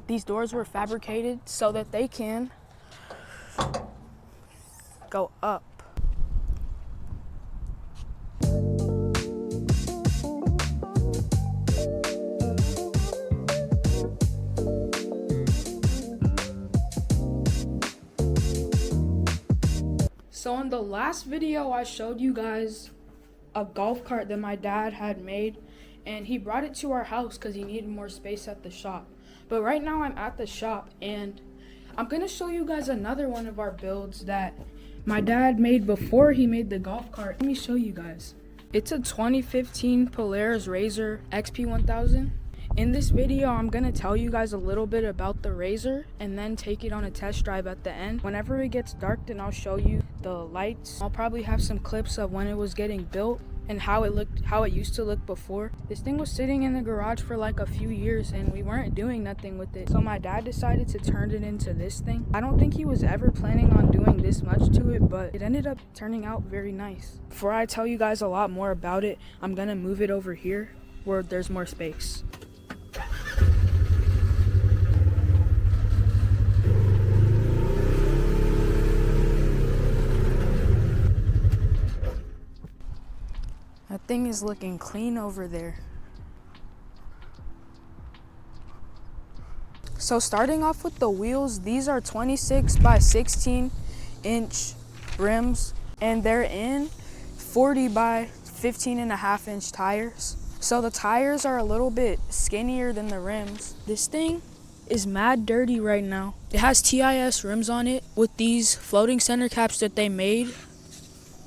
These doors were fabricated so that they can go up. So in the last video, I showed you guys a golf cart that my dad had made, and he brought it to our house because he needed more space at the shop. But right now I'm at the shop, and I'm gonna show you guys another one of our builds that my dad made before he made the golf cart. Let me show you guys. It's a 2015 Polaris RZR XP1000. In this video, I'm gonna tell you guys a little bit about the RZR and then take it on a test drive at the end. Whenever it gets dark, then I'll show you the lights. I'll probably have some clips of when it was getting built and how it used to look before. This thing was sitting in the garage for like a few years and we weren't doing nothing with it. So my dad decided to turn it into this thing. I don't think he was ever planning on doing this much to it, but it ended up turning out very nice. Before I tell you guys a lot more about it, I'm gonna move it over here where there's more space. That thing is looking clean over there. So starting off with the wheels, these are 26 by 16 inch rims, and they're in 40 by 15.5 inch tires. So the tires are a little bit skinnier than the rims. This thing is mad dirty right now. It has TIS rims on it with these floating center caps that they made.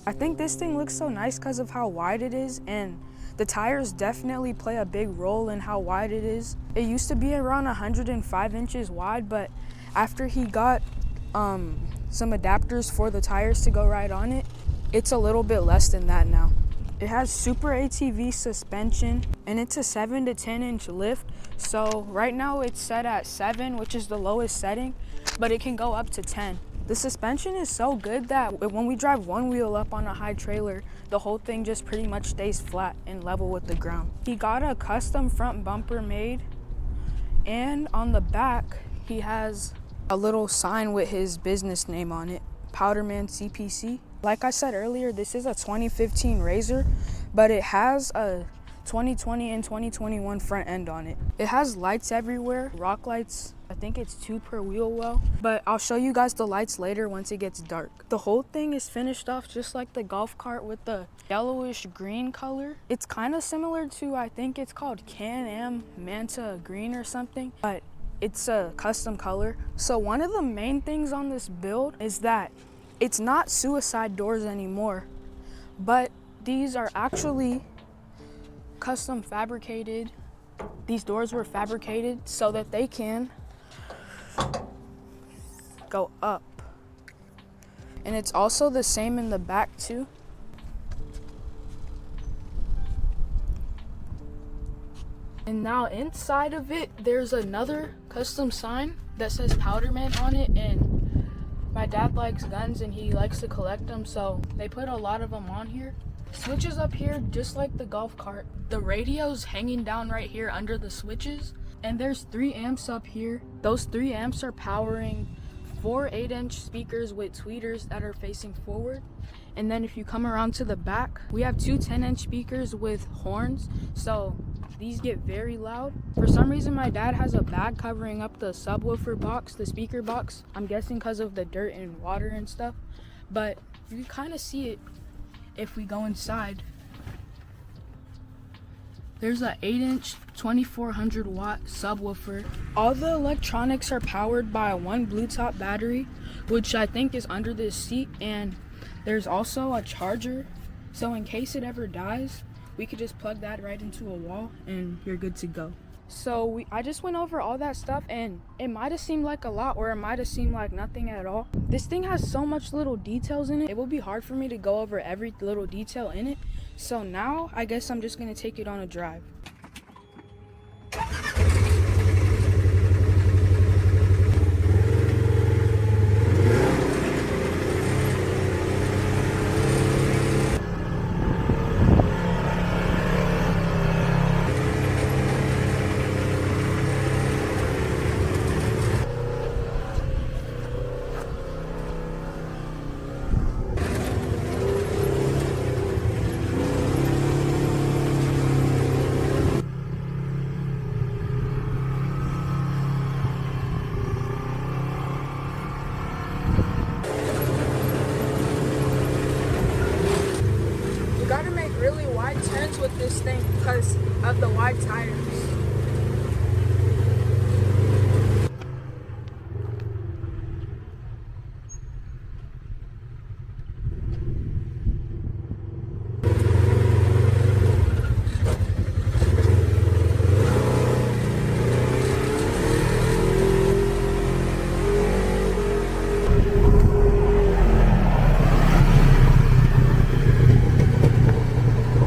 I think this thing looks so nice because of how wide it is, and the tires definitely play a big role in how wide it is. It used to be around 105 inches wide, but after he got some adapters for the tires to go right on it, it's a little bit less than that now. It has super ATV suspension, and it's a 7 to 10 inch lift. So right now it's set at 7, which is the lowest setting, but it can go up to 10. The suspension is so good that when we drive one wheel up on a high trailer, the whole thing just pretty much stays flat and level with the ground. He got a custom front bumper made, and on the back, he has a little sign with his business name on it, Powderman CPC. Like I said earlier, this is a 2015 RZR, but it has a 2020 and 2021 front end on it. It has lights everywhere, rock lights. I think it's 2 per wheel well, but I'll show you guys the lights later once it gets dark. The whole thing is finished off just like the golf cart with the yellowish green color. It's kind of similar to, I think it's called Can-Am Manta Green or something, but it's a custom color. So one of the main things on this build is that it's not suicide doors anymore, but these are actually custom fabricated. These doors were fabricated so that they can go up. And it's also the same in the back too. And now inside of it, there's another custom sign that says Powderman on it, and my dad likes guns and he likes to collect them, so they put a lot of them on here. Switches up here just like the golf cart. The radio's hanging down right here under the switches, and there's 3 amps up here. Those 3 amps are powering 4 8-inch speakers with tweeters that are facing forward. And then if you come around to the back, we have 2 10-inch speakers with horns, so these get very loud. For some reason, my dad has a bag covering up the subwoofer box, the speaker box. I'm guessing because of the dirt and water and stuff, but you can kind of see it if we go inside. There's a 8-inch 2400 watt subwoofer. All the electronics are powered by one Bluetooth battery, which I think is under this seat, and there's also a charger, so in case it ever dies, we could just plug that right into a wall and you're good to go. So I just went over all that stuff, and it might have seemed like a lot or it might have seemed like nothing at all. This thing has so much little details in it. It will be hard for me to go over every little detail in it. So now I guess I'm just gonna take it on a drive. 5 tires.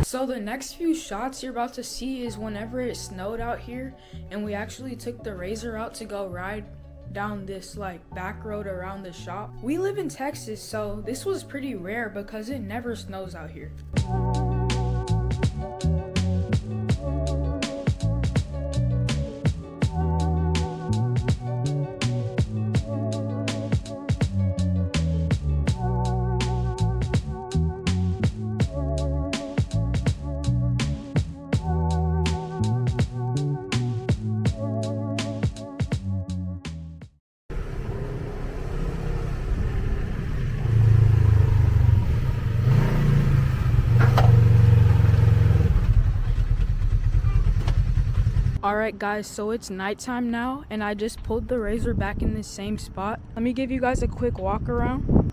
So the next few shots you're about to see is whenever it snowed out here and we actually took the RZR out to go ride down this like back road around the shop. We live in Texas, so this was pretty rare because it never snows out here. Alright guys, so it's nighttime now and I just pulled the RZR back in the same spot. Let me give you guys a quick walk around.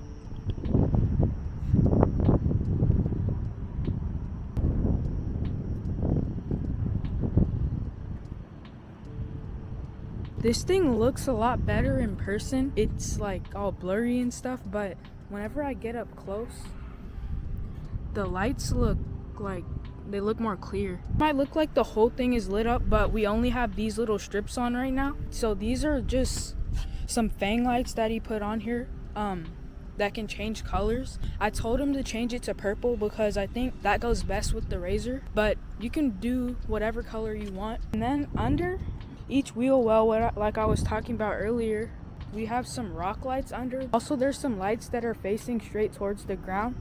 This thing looks a lot better in person. It's like all blurry and stuff, but whenever I get up close, the lights look like they look more clear. It might look like the whole thing is lit up, but we only have these little strips on right now. So these are just some fang lights that he put on here that can change colors. I told him to change it to purple because I think that goes best with the RZR, but you can do whatever color you want. And then under each wheel well, like I was talking about earlier, we have some rock lights under. Also, there's some lights that are facing straight towards the ground.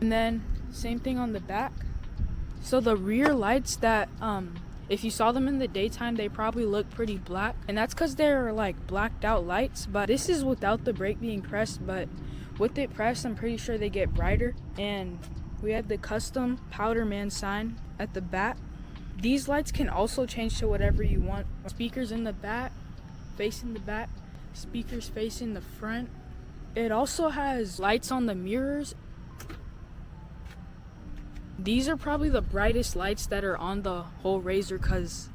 And then same thing on the back. So the rear lights that if you saw them in the daytime, they probably look pretty black, and that's because they're like blacked out lights. But this is without the brake being pressed, but with it pressed, I'm pretty sure they get brighter. And we had the custom Powder Man sign at the back. These lights can also change to whatever you want. Speakers in the back, facing the back, speakers facing the front. It also has lights on the mirrors. These are probably the brightest lights that are on the whole RZR because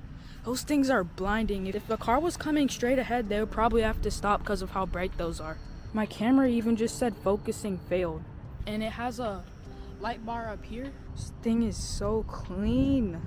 those things are blinding. If a car was coming straight ahead, they would probably have to stop because of how bright those are. My camera even just said focusing failed. And it has a light bar up here. This thing is so clean.